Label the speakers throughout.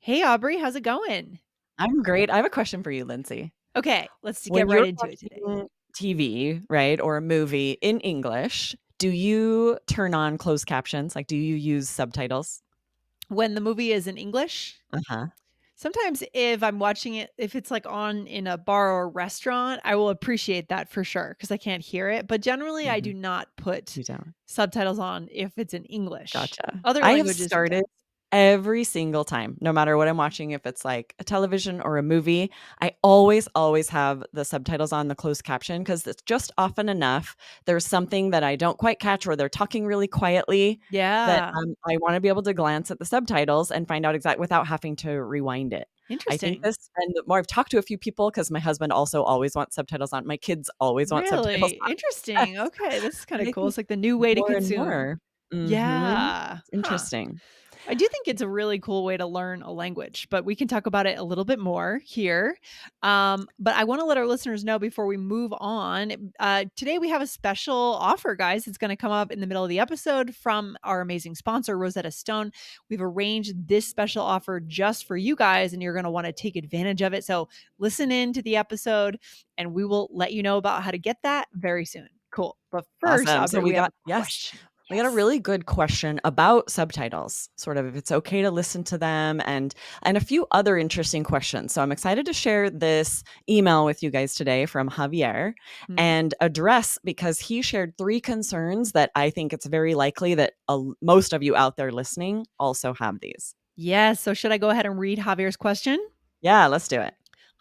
Speaker 1: Hey, Aubrey, how's it going?
Speaker 2: I'm great. I have a question for you, Lindsay.
Speaker 1: Okay, let's get
Speaker 2: When
Speaker 1: right
Speaker 2: you're
Speaker 1: into it today.
Speaker 2: watching TV, right, or a movie in English, do you turn on closed captions? Like, do you use subtitles?
Speaker 1: When the movie is in English,
Speaker 2: Uh-huh.
Speaker 1: sometimes if I'm watching it, if it's like on in a bar or restaurant, I will appreciate that for sure because I can't hear it. But generally, I
Speaker 2: Hmm.
Speaker 1: do not put
Speaker 2: You don't.
Speaker 1: subtitles on if it's in English.
Speaker 2: Gotcha.
Speaker 1: Other
Speaker 2: I have
Speaker 1: languages sometimes.
Speaker 2: started every single time, no matter what I'm watching, if it's like a television or a movie, I always have the subtitles on the closed caption because it's just often enough. There's something that I don't quite catch or they're talking really quietly that
Speaker 1: Yeah,
Speaker 2: I want to be able to glance at the subtitles and find out exactly without having to rewind it. I think
Speaker 1: interesting.
Speaker 2: this, and the more I've talked to a few people, because my husband also always wants subtitles on. My kids always want
Speaker 1: Really
Speaker 2: subtitles on.
Speaker 1: interesting.
Speaker 2: Yes.
Speaker 1: Okay, this is kind
Speaker 2: And
Speaker 1: of
Speaker 2: I
Speaker 1: cool.
Speaker 2: think
Speaker 1: It's like the new way to
Speaker 2: more and
Speaker 1: consume.
Speaker 2: more. Mhm.
Speaker 1: Yeah.
Speaker 2: It's
Speaker 1: Huh.
Speaker 2: interesting.
Speaker 1: I do think it's a really cool way to learn a language, but we can talk about it a little bit more here. But I want to let our listeners know before we move on. Today we have a special offer, guys. It's going to come up in the middle of the episode from our amazing sponsor, Rosetta Stone. We've arranged this special offer just for you guys, and you're going to want to take advantage of it. So listen in to the episode, and we will let you know about how to get that very soon. Cool. But first,
Speaker 2: Awesome. So
Speaker 1: Aubrey, we have a
Speaker 2: yes,
Speaker 1: question.
Speaker 2: we got a
Speaker 1: Yes.
Speaker 2: really good question about subtitles, sort of if it's okay to listen to them and a few other interesting questions. So I'm excited to share this email with you guys today from Javier
Speaker 1: Hmm.
Speaker 2: and address because he shared three concerns that I think it's very likely that most of you out there listening also have these.
Speaker 1: Yes. So should I go ahead and read Javier's question?
Speaker 2: Yeah, let's do it.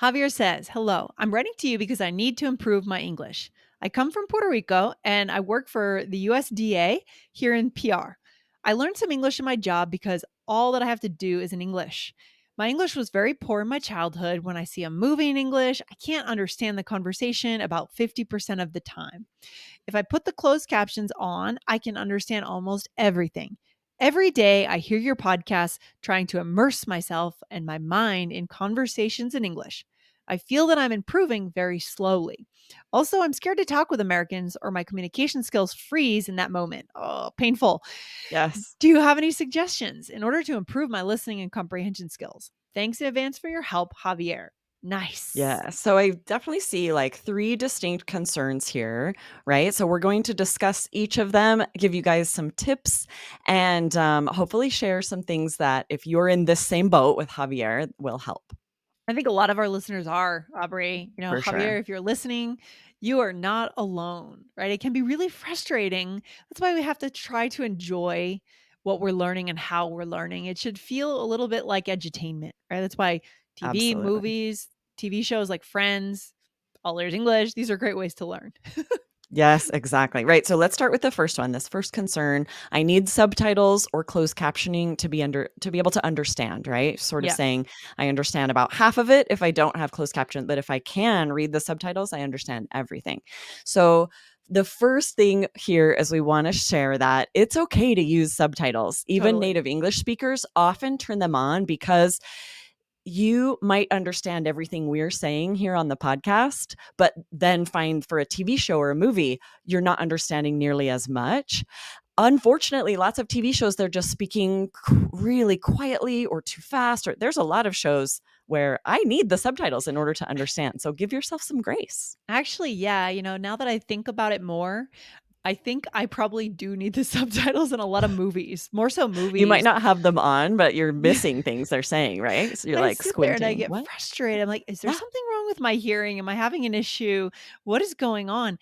Speaker 1: Javier says, "Hello, I'm writing to you because I need to improve my English. I come from Puerto Rico and I work for the USDA here in PR. I learned some English in my job because all that I have to do is in English. My English was very poor in my childhood. When I see a movie in English, I can't understand the conversation about 50% of the time. If I put the closed captions on, I can understand almost everything. Every day, I hear your podcast trying to immerse myself and my mind in conversations in English. I feel that I'm improving very slowly. Also, I'm scared to talk with Americans or my communication skills freeze in that moment. Oh, painful.
Speaker 2: Yes.
Speaker 1: Do you have any suggestions in order to improve my listening and comprehension skills? Thanks in advance for your help, Javier. Nice.
Speaker 2: Yeah. So I definitely see like three distinct concerns here, right? So we're going to discuss each of them, give you guys some tips, and hopefully share some things that if you're in this same boat with Javier, will help
Speaker 1: I think a lot of our listeners are, Aubrey.
Speaker 2: for sure.
Speaker 1: Javier, if you're listening, you are not alone, right? It can be really frustrating. That's why we have to try to enjoy what we're learning and how we're learning. It should feel a little bit like edutainment, right? That's why TV,
Speaker 2: Absolutely.
Speaker 1: movies, TV shows like Friends, All Ears English, these are great ways to learn.
Speaker 2: Yes, exactly. Right. So let's start with the first one. This first concern, I need subtitles or closed captioning to be able to understand, right? Sort of
Speaker 1: Yeah.
Speaker 2: saying I understand about half of it if I don't have closed caption, but if I can read the subtitles, I understand everything. So the first thing here is we want to share that it's okay to use subtitles. Even
Speaker 1: Totally.
Speaker 2: native English speakers often turn them on because you might understand everything we're saying here on the podcast, but then find for a TV show or a movie, you're not understanding nearly as much. Unfortunately, lots of TV shows, they're just speaking really quietly or too fast. Or there's a lot of shows where I need the subtitles in order to understand. So give yourself some grace.
Speaker 1: Actually, yeah, now that I think about it more, I think I probably do need the subtitles in a lot of movies, more so
Speaker 2: You might
Speaker 1: movies.
Speaker 2: not have them on, but you're missing things they're saying, right? So you're
Speaker 1: I
Speaker 2: like
Speaker 1: sit there and I
Speaker 2: squinting.
Speaker 1: get
Speaker 2: What?
Speaker 1: frustrated. I'm like, "Is there
Speaker 2: Yeah.
Speaker 1: something wrong with my hearing? Am I having an issue? What is going on?"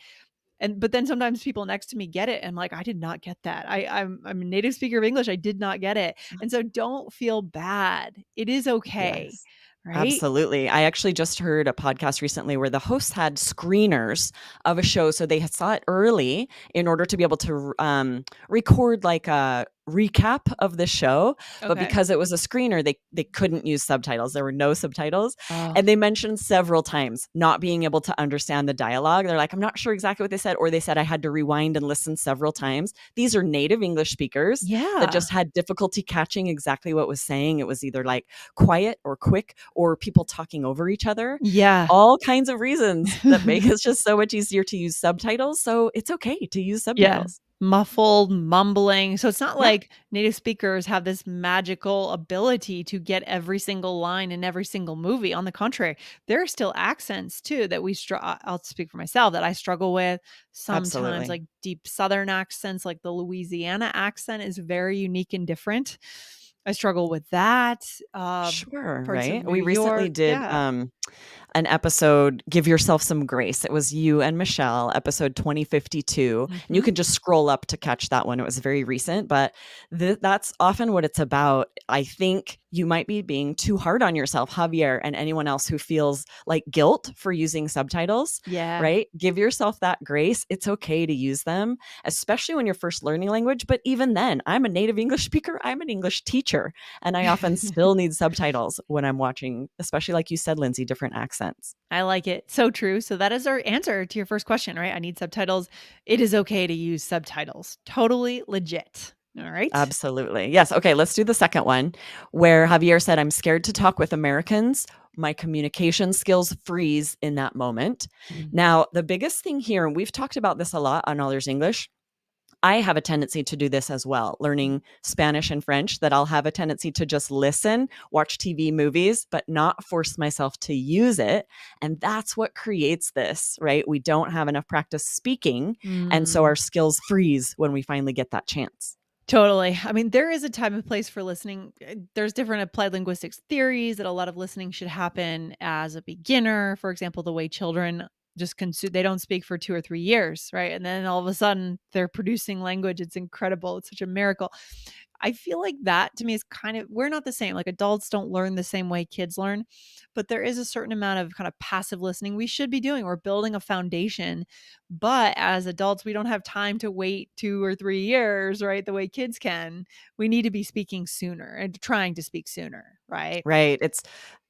Speaker 1: But then sometimes people next to me get it, and I'm like, "I did not get that. I'm a native speaker of English. I did not get it." And so don't feel bad. It is okay,
Speaker 2: Yes.
Speaker 1: right?
Speaker 2: Absolutely. I actually just heard a podcast recently where the hosts had screeners of a show. So they saw it early in order to be able to record like a recap of the show. But
Speaker 1: Okay.
Speaker 2: because it was a screener, they couldn't use subtitles. There were no subtitles.
Speaker 1: Oh,
Speaker 2: And they mentioned several times not being able to understand the dialogue. They're like, I'm not sure exactly what they said. Or they said I had to rewind and listen several times. These are native English speakers that
Speaker 1: yeah.
Speaker 2: just had difficulty catching exactly what was saying. It was either like quiet or quick or people talking over each other.
Speaker 1: Yeah.
Speaker 2: All kinds of reasons that make it just so much easier to use subtitles. So it's okay to use
Speaker 1: Yeah.
Speaker 2: subtitles.
Speaker 1: muffled, mumbling. So it's not
Speaker 2: Yeah,
Speaker 1: like native speakers have this magical ability to get every single line in every single movie. On the contrary, there are still accents too that I'll speak for myself that I struggle with. Sometimes
Speaker 2: absolutely.
Speaker 1: like deep southern accents, like the Louisiana accent is very unique and different. I struggle with that.
Speaker 2: Sure,
Speaker 1: Parts of
Speaker 2: right?
Speaker 1: New
Speaker 2: We recently
Speaker 1: York.
Speaker 2: did
Speaker 1: Yeah.
Speaker 2: an episode, Give Yourself Some Grace. It was you and Michelle, episode 2052. And you
Speaker 1: Mhm.
Speaker 2: can just scroll up to catch that one. It was very recent, but that's often what it's about. I think you might be being too hard on yourself, Javier, and anyone else who feels like guilt for using subtitles,
Speaker 1: Yeah.
Speaker 2: right? Give yourself that grace. It's okay to use them, especially when you're first learning language. But even then, I'm a native English speaker, I'm an English teacher, and I often still need subtitles when I'm watching, especially like you said, Lindsay, different accents.
Speaker 1: I like it. So true. So that is our answer to your first question, right? I need subtitles. It is okay to use subtitles. Totally legit. All right.
Speaker 2: Absolutely. Yes. Okay, let's do the second one where Javier said, I'm scared to talk with Americans. My communication skills freeze in that moment.
Speaker 1: Mm.
Speaker 2: Now, the biggest thing here, and we've talked about this a lot on All There's English, I have a tendency to do this as well, learning Spanish and French, that I'll have a tendency to just listen, watch TV, movies, but not force myself to use it. And that's what creates this, right? We don't have enough practice speaking. And so
Speaker 1: Mm.
Speaker 2: our skills freeze when we finally get that chance.
Speaker 1: Totally. I mean, there is a time and place for listening. There's different applied linguistics theories that a lot of listening should happen as a beginner. For example, the way children just consume, they don't speak for 2 or 3 years, right? And then all of a sudden they're producing language. It's incredible. It's such a miracle. I feel like that to me is kind of, we're not the same. Like adults don't learn the same way kids learn, but there is a certain amount of kind of passive listening we should be doing. We're building a foundation, but as adults, we don't have time to wait 2 or 3 years, right? The way kids can. We need to be speaking sooner and trying to speak sooner, right?
Speaker 2: Right. It's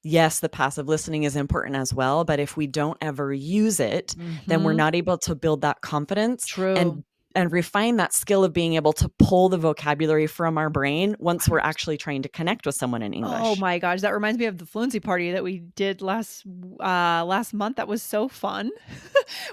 Speaker 2: yes, the passive listening is important as well, but if we don't ever use it, then we're
Speaker 1: Hmm.
Speaker 2: not able to build that confidence
Speaker 1: True.
Speaker 2: and refine that skill of being able to pull the vocabulary from our brain once we're
Speaker 1: 100%.
Speaker 2: actually trying to connect with someone in
Speaker 1: Oh
Speaker 2: English.
Speaker 1: my gosh, that reminds me of the fluency party that we did last month. That was so fun,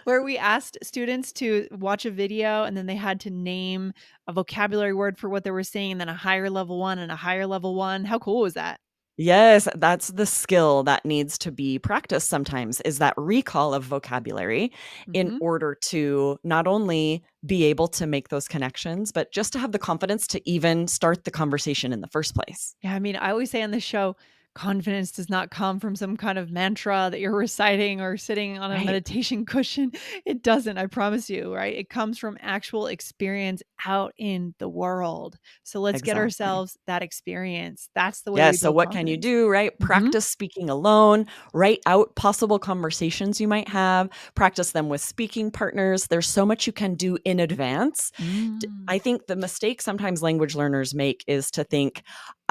Speaker 1: where we asked students to watch a video and then they had to name a vocabulary word for what they were saying, and then a higher level one and a higher level one. How cool was that?
Speaker 2: Yes, that's the skill that needs to be practiced sometimes is that recall of vocabulary in
Speaker 1: Mhm.
Speaker 2: order to not only be able to make those connections, but just to have the confidence to even start the conversation in the first place.
Speaker 1: Yeah, I mean, I always say on the show, confidence does not come from some kind of mantra that you're reciting or sitting on a
Speaker 2: Right.
Speaker 1: meditation cushion. It doesn't, I promise you, right? It comes from actual experience out in the world. So let's get
Speaker 2: Exactly.
Speaker 1: ourselves that experience. That's the way we
Speaker 2: Yes, so
Speaker 1: build
Speaker 2: what can you
Speaker 1: confidence.
Speaker 2: do, right?
Speaker 1: Mhm.
Speaker 2: Practice speaking alone, write out possible conversations you might have, practice them with speaking partners. There's so much you can do in advance.
Speaker 1: Mm.
Speaker 2: I think the mistake sometimes language learners make is to think,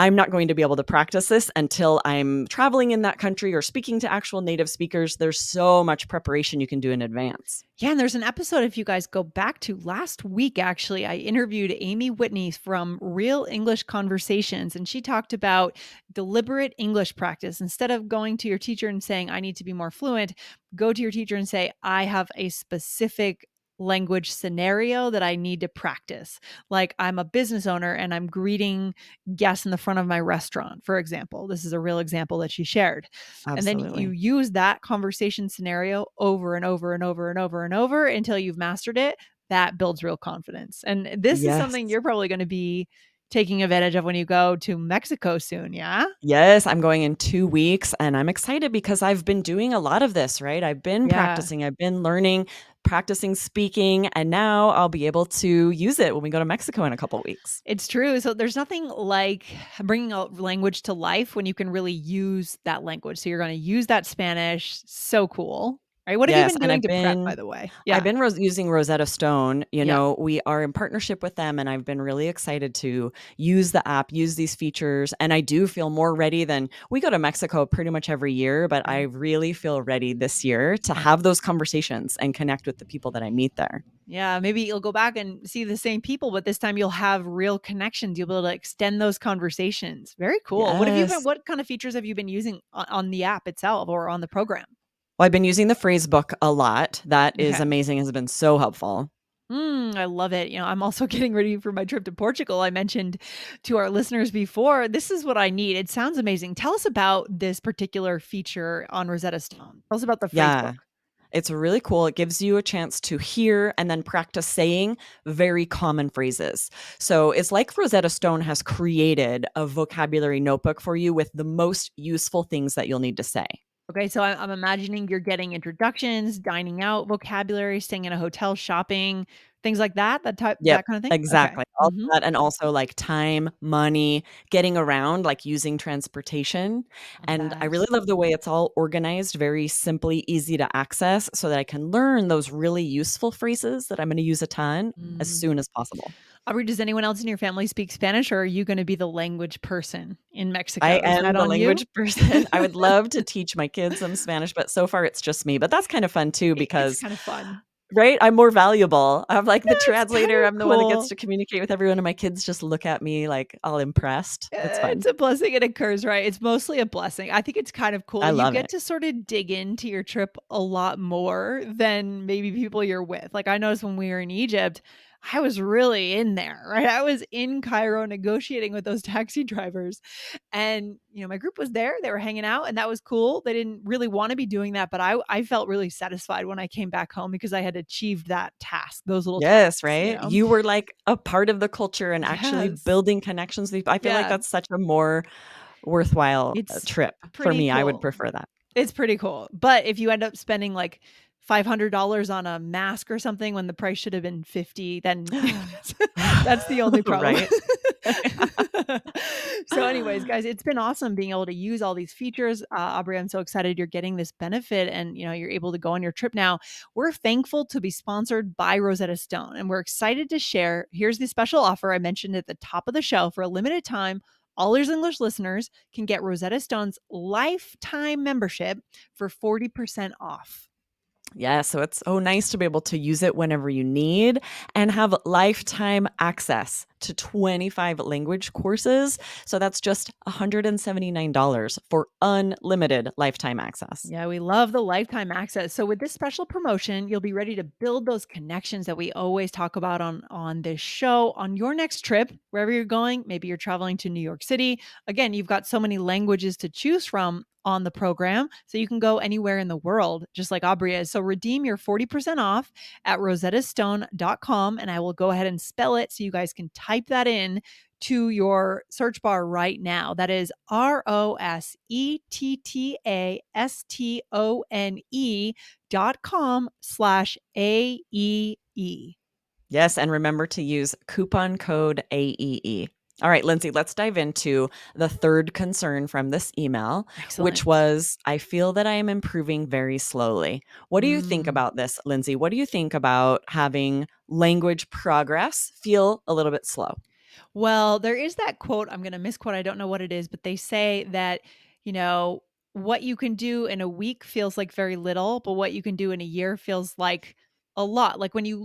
Speaker 2: I'm not going to be able to practice this until I'm traveling in that country or speaking to actual native speakers. There's so much preparation you can do in advance.
Speaker 1: Yeah, and there's an episode if you guys go back to last week, actually, I interviewed Amy Whitney from Real English Conversations, and she talked about deliberate English practice. Instead of going to your teacher and saying, I need to be more fluent, go to your teacher and say, I have a specific language scenario that I need to practice. Like I'm a business owner and I'm greeting guests in the front of my restaurant, for example. This is a real example that she shared. And then you
Speaker 2: Absolutely.
Speaker 1: use that conversation scenario over and over and over and over and over until you've mastered it. That builds real confidence. And this is something
Speaker 2: Yes.
Speaker 1: you're probably going to be taking advantage of when you go to Mexico soon. Yeah.
Speaker 2: Yes, I'm going in 2 weeks, and I'm excited because I've been doing a lot of this, right? I've been
Speaker 1: Yeah.
Speaker 2: practicing, I've been learning, practicing speaking, and now I'll be able to use it when we go to Mexico in a couple weeks.
Speaker 1: It's true. So there's nothing like bringing a language to life when you can really use that language. So you're going to use that Spanish. So cool. Right. What have you
Speaker 2: Yes,
Speaker 1: been
Speaker 2: and
Speaker 1: doing to prep, by the way?
Speaker 2: I've
Speaker 1: Yeah.
Speaker 2: been using Rosetta Stone. You
Speaker 1: Yeah.
Speaker 2: know, we are in partnership with them, and I've been really excited to use the app, use these features. And I do feel more ready than we go to Mexico pretty much every year, but I
Speaker 1: Yeah.
Speaker 2: really feel ready this year to have those conversations and connect with the people that I meet there.
Speaker 1: Yeah, maybe you'll go back and see the same people, but this time you'll have real connections. You'll be able to extend those conversations. Very cool.
Speaker 2: Yes.
Speaker 1: What kind of features have you been using on the app itself or on the program?
Speaker 2: Well, I've been using the phrase book a lot. That is
Speaker 1: Okay.
Speaker 2: amazing, has been so helpful.
Speaker 1: I love it. I'm also getting ready for my trip to Portugal. I mentioned to our listeners before, this is what I need. It sounds amazing. Tell us about this particular feature on Rosetta Stone. Tell us about the phrase
Speaker 2: Yeah.
Speaker 1: book.
Speaker 2: It's really cool. It gives you a chance to hear and then practice saying very common phrases. So it's like Rosetta Stone has created a vocabulary notebook for you with the most useful things that you'll need to say.
Speaker 1: Okay, so I'm imagining you're getting introductions, dining out, vocabulary, staying in a hotel, shopping, things like that.
Speaker 2: Yep,
Speaker 1: That kind of thing. Okay.
Speaker 2: exactly. All
Speaker 1: Hmm.
Speaker 2: that and also, like, time, money, getting around, like, using transportation, and I really
Speaker 1: Yes.
Speaker 2: love the way it's all organized, very simply easy to access so that I can learn those really useful phrases that I'm gonna use a ton as
Speaker 1: Mm.
Speaker 2: soon as possible.
Speaker 1: Aubrey, does anyone else in your family speak Spanish, or are you going to be the language person in
Speaker 2: I
Speaker 1: Mexico? Is
Speaker 2: am
Speaker 1: that
Speaker 2: the
Speaker 1: on you?
Speaker 2: language person. I would love to teach my kids some Spanish, but so far it's just me, but that's kind of fun too
Speaker 1: It's
Speaker 2: because
Speaker 1: kind of fun.
Speaker 2: right? I'm more valuable. I'm like the
Speaker 1: That's kind
Speaker 2: translator,
Speaker 1: of
Speaker 2: I'm the one that gets
Speaker 1: cool.
Speaker 2: to communicate with everyone, and my kids just look at me like all impressed. It's
Speaker 1: It's
Speaker 2: fun.
Speaker 1: a blessing and a curse, right? It's mostly a blessing. I think it's kind of cool.
Speaker 2: I
Speaker 1: You
Speaker 2: love
Speaker 1: get
Speaker 2: it.
Speaker 1: to sort of dig into your trip a lot more than maybe people you're with. Like I noticed when we were in Egypt, I was really in there, right? I was in Cairo negotiating with those taxi drivers. And, my group was there. They were hanging out and that was cool. They didn't really want to be doing that, but I felt really satisfied when I came back home because I had achieved that task, those little
Speaker 2: Yes,
Speaker 1: tasks.
Speaker 2: right? You were like a part of the culture and actually
Speaker 1: Yes.
Speaker 2: building connections with I feel like
Speaker 1: Yeah.
Speaker 2: that's such a more worthwhile,
Speaker 1: It's
Speaker 2: trip. For
Speaker 1: pretty
Speaker 2: me, I would
Speaker 1: cool.
Speaker 2: prefer that.
Speaker 1: It's pretty cool, but if you end up spending, like, $500 on a mask or something when the price should have been 50, then that's the only problem.
Speaker 2: Right?
Speaker 1: So anyways, guys, it's been awesome being able to use all these features. Aubrey, I'm so excited you're getting this benefit and, you're able to go on your trip now. We're thankful to be sponsored by Rosetta Stone, and we're excited to share here's the special offer I mentioned at the top of the show. For a limited time, all ears English listeners can get Rosetta Stone's lifetime membership for 40% off.
Speaker 2: Yeah, so it's so nice to be able to use it whenever you need and have lifetime access to 25 language courses. So that's just $179 for unlimited lifetime access.
Speaker 1: Yeah, we love the lifetime access. So with this special promotion, you'll be ready to build those connections that we always talk about on this show on your next trip, wherever you're going. Maybe you're traveling to New York City. Again, you've got so many languages to choose from on the program, so you can go anywhere in the world, just like Aubrey is. So redeem your 40% off at rosettastone.com, and I will go ahead and spell it so you guys can type that in to your search bar right now. That is rosettastone.com/AEE.
Speaker 2: Yes, and remember to use coupon code AEE. All right, Lindsay, let's dive into the third concern from this email, which
Speaker 1: Excellent.
Speaker 2: was I feel that I am improving very slowly. What do you think
Speaker 1: Mm.
Speaker 2: about this, Lindsay? What do you think about having language progress feel a little bit slow?
Speaker 1: Well, there is that quote, I'm gonna misquote, I don't know what it is, but they say that, you know, what you can do in a week feels like very little, but what you can do in a year feels like a lot. Like when you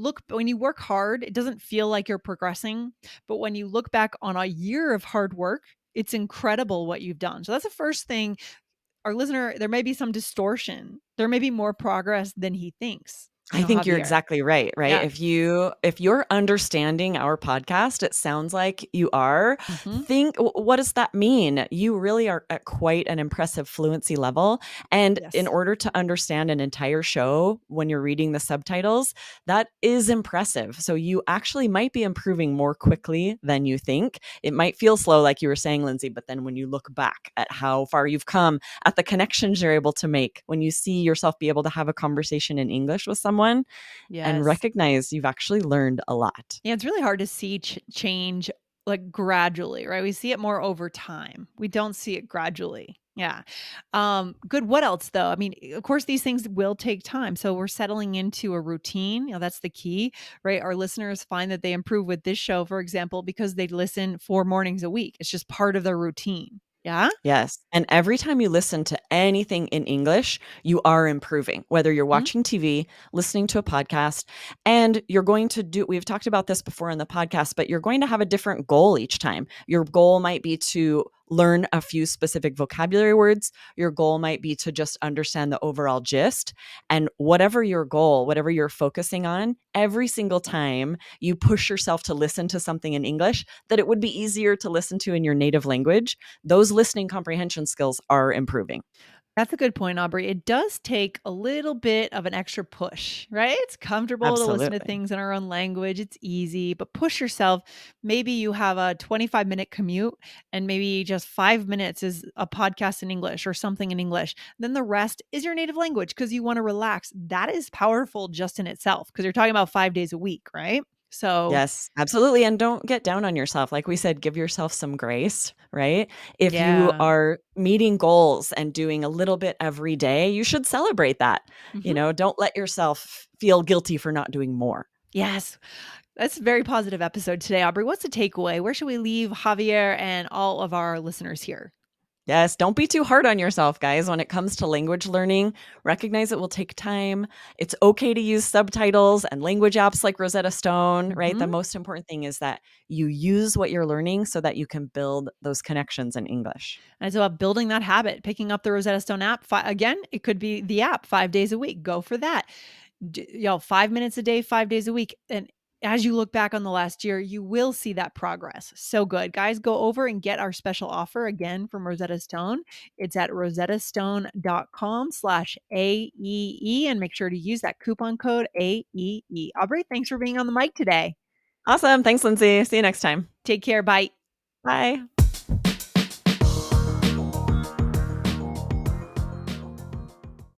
Speaker 1: work hard, it doesn't feel like you're progressing, but when you look back on a year of hard work, it's incredible what you've done. So that's the first thing. Our listener, there may be some distortion. There may be more progress than he thinks,
Speaker 2: I think you're
Speaker 1: Javier.
Speaker 2: exactly right, right?
Speaker 1: Yeah.
Speaker 2: If you're understanding our podcast, it sounds like you are.
Speaker 1: Mhm.
Speaker 2: What does that mean? You really are at quite an impressive fluency level, and in
Speaker 1: Yes.
Speaker 2: order to understand an entire show when you're reading the subtitles, that is impressive. So you actually might be improving more quickly than you think. It might feel slow like you were saying, Lindsay, but then when you look back at how far you've come, at the connections you're able to make, when you see yourself be able to have a conversation in English with someone and
Speaker 1: Yes.
Speaker 2: recognize you've actually learned a lot.
Speaker 1: Yeah, it's really hard to see change like gradually, right? We see it more over time. We don't see it gradually. Yeah. Good. What else though? I mean, of course, these things will take time. So we're settling into a routine. That's the key, right? Our listeners find that they improve with this show, for example, because they listen 4 mornings a week. It's just part of their routine. Yeah.
Speaker 2: Yes. And every time you listen to anything in English, you are improving, whether you're
Speaker 1: Mhm.
Speaker 2: watching TV, listening to a podcast, and you're going to do, we've talked about this before in the podcast, but you're going to have a different goal each time. Your goal might be to learn a few specific vocabulary words. Your goal might be to just understand the overall gist. And whatever your goal, whatever you're focusing on, every single time you push yourself to listen to something in English that it would be easier to listen to in your native language, those listening comprehension skills are improving.
Speaker 1: That's a good point, Aubrey. It does take a little bit of an extra push, right? It's comfortable to listen to
Speaker 2: Absolutely.
Speaker 1: things in our own language. It's easy, but push yourself. Maybe you have a 25-minute commute and maybe just 5 minutes is a podcast in English or something in English. Then the rest is your native language because you want to relax. That is powerful just in itself because you're talking about 5 days a week, right? So,
Speaker 2: Yes, absolutely, and don't get down on yourself. Like we said, give yourself some grace, right? If you
Speaker 1: yeah.
Speaker 2: are meeting goals and doing a little bit every day, you should celebrate that.
Speaker 1: Mhm.
Speaker 2: Don't let yourself feel guilty for not doing more.
Speaker 1: Yes. That's a very positive episode today, Aubrey. What's the takeaway? Where should we leave Javier and all of our listeners here?
Speaker 2: Yes, don't be too hard on yourself, guys, when it comes to language learning. Recognize it will take time. It's okay to use subtitles and language apps like Rosetta Stone, right? The
Speaker 1: Mhm.
Speaker 2: most important thing is that you use what you're learning so that you can build those connections in English.
Speaker 1: And it's about building that habit, picking up the Rosetta Stone app. Again, it could be the app 5 days a week. Go for that. 5 minutes a day, 5 days a week. And as you look back on the last year, you will see that progress. So good. Guys, go over and get our special offer again from Rosetta Stone. It's at rosettastone.com/AEE and make sure to use that coupon code AEE. Aubrey, thanks for being on the mic today.
Speaker 2: Awesome. Thanks, Lindsay. See you next time.
Speaker 1: Take care. Bye.
Speaker 2: Bye.